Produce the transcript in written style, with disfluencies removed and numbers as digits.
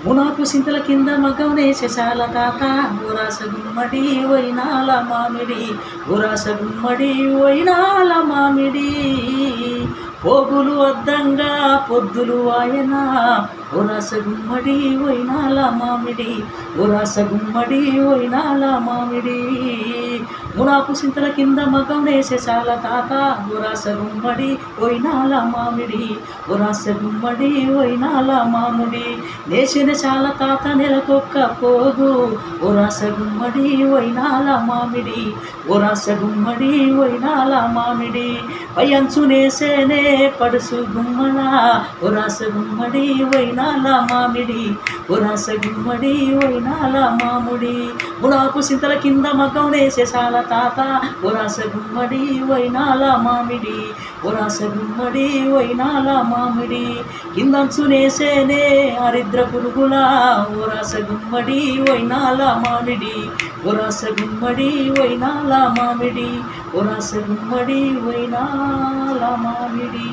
మునాపు సింతల కింద మగ్గం నేసేసాల తాత ఊరాస గుమ్మడి వైనాల మామిడి ఊరాస గుమ్మడి వైనాల మామిడి పోగులు అద్దంగా పొద్దులు వాయన ఊరాస గుమ్మడి వైనాల మామిడి ఊరాస గుమ్మడి వైనాల మామిడి మునాపు సింతల కింద మగ్గం నేసేసాల తాత ఊరాస గుమ్మడి వైనాల మామిడి ఊరాస గుమ్మడి వైనాల మామిడి నేసిన చాలా తాత నెలకొక్క పోగు ఊరాస గుమ్మడి వైనాల మామిడి ఊరాస గుమ్మడి వైనాల మామిడి పయంచు నేసేనే పడుసు గుమ్మల ఊరాస గుమ్మడి వైనాల మామిడి ఊరాస గుమ్మడి వైనాల మామిడి మునాపు సింతల కింద మగ్గం నేసేసాల తాత ఊరాస గుమ్మడి వైనాల మామిడి ఊరాస గుమ్మడి వైనాల మామిడి కిందంచు నేసేనే హరిద్ర పురుగుల ఊరాస గుమ్మడి వైనాల మామిడి ఊరాస గుమ్మడి వైనాల మామిడి ఊరాస గుమ్మడి వైనాల మామిడి.